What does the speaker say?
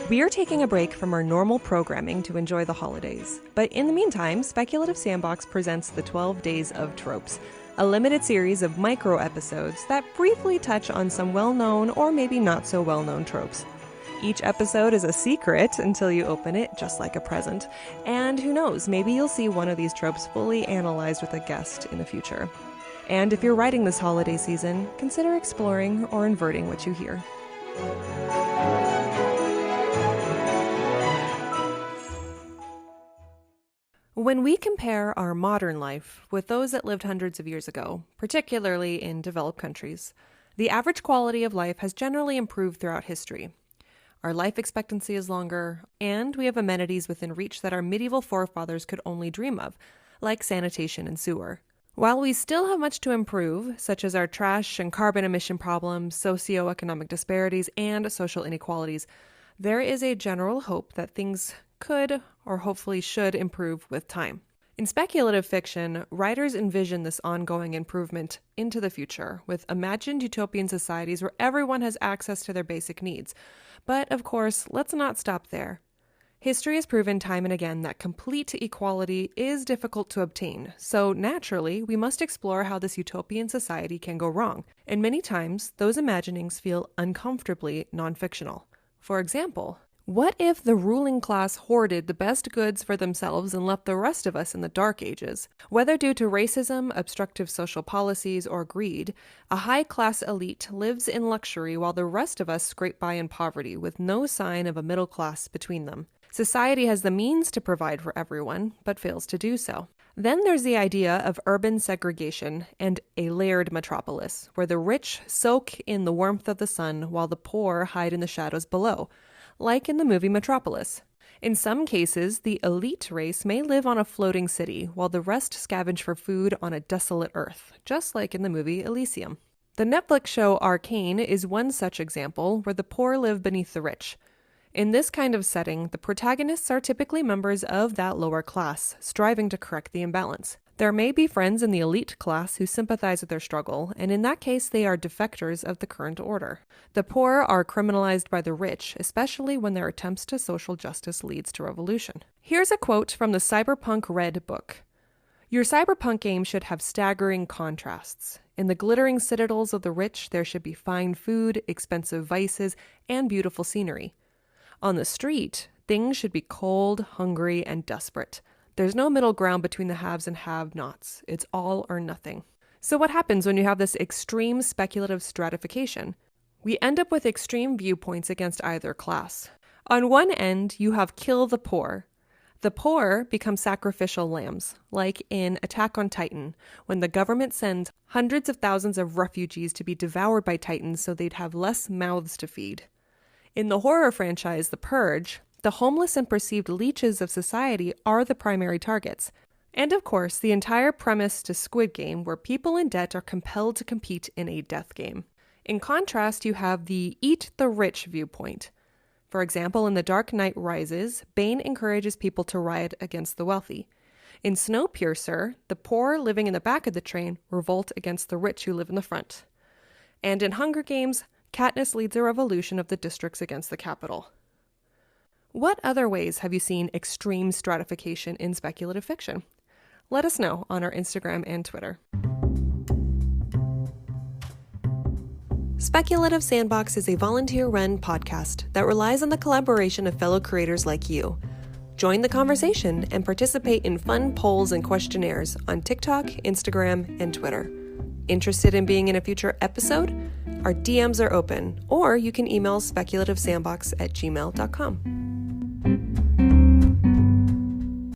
We are taking a break from our normal programming to enjoy the holidays. But in the meantime, Speculative Sandbox presents the 12 Days of Tropes, a limited series of micro-episodes that briefly touch on some well-known or maybe not so well-known tropes. Each episode is a secret until you open it, just like a present. And who knows, maybe you'll see one of these tropes fully analyzed with a guest in the future. And if you're writing this holiday season, consider exploring or inverting what you hear. When we compare our modern life with those that lived hundreds of years ago, particularly in developed countries, the average quality of life has generally improved throughout history. Our life expectancy is longer, and we have amenities within reach that our medieval forefathers could only dream of, like sanitation and sewer. While we still have much to improve, such as our trash and carbon emission problems, socioeconomic disparities, and social inequalities, there is a general hope that things could, or hopefully should, improve with time. In speculative fiction, writers envision this ongoing improvement into the future, with imagined utopian societies where everyone has access to their basic needs. But, of course, let's not stop there. History has proven time and again that complete equality is difficult to obtain, so naturally, we must explore how this utopian society can go wrong, and many times, those imaginings feel uncomfortably non-fictional. For example, what if the ruling class hoarded the best goods for themselves and left the rest of us in the Dark Ages? Whether due to racism, obstructive social policies, or greed, a high-class elite lives in luxury while the rest of us scrape by in poverty with no sign of a middle class between them. Society has the means to provide for everyone, but fails to do so. Then there's the idea of urban segregation and a layered metropolis, where the rich soak in the warmth of the sun while the poor hide in the shadows below, like in the movie Metropolis. In some cases, the elite race may live on a floating city, while the rest scavenge for food on a desolate earth, just like in the movie Elysium. The Netflix show Arcane is one such example, where the poor live beneath the rich. In this kind of setting, the protagonists are typically members of that lower class, striving to correct the imbalance. There may be friends in the elite class who sympathize with their struggle, and in that case they are defectors of the current order. The poor are criminalized by the rich, especially when their attempts to social justice leads to revolution. Here's a quote from the Cyberpunk Red book. "Your cyberpunk game should have staggering contrasts. In the glittering citadels of the rich, there should be fine food, expensive vices, and beautiful scenery. On the street, things should be cold, hungry, and desperate. There's no middle ground between the haves and have-nots. It's all or nothing." So what happens when you have this extreme speculative stratification? We end up with extreme viewpoints against either class. On one end, you have kill the poor. The poor become sacrificial lambs, like in Attack on Titan, when the government sends hundreds of thousands of refugees to be devoured by titans so they'd have less mouths to feed. In the horror franchise The Purge, the homeless and perceived leeches of society are the primary targets. And of course, the entire premise to Squid Game, where people in debt are compelled to compete in a death game. In contrast, you have the eat the rich viewpoint. For example, in The Dark Knight Rises, Bane encourages people to riot against the wealthy. In Snowpiercer, the poor living in the back of the train revolt against the rich who live in the front. And in Hunger Games, Katniss leads a revolution of the districts against the capital. What other ways have you seen extreme stratification in speculative fiction? Let us know on our Instagram and Twitter. Speculative Sandbox is a volunteer-run podcast that relies on the collaboration of fellow creators like you. Join the conversation and participate in fun polls and questionnaires on TikTok, Instagram, and Twitter. Interested in being in a future episode? Our DMs are open, or you can email speculativesandbox@gmail.com.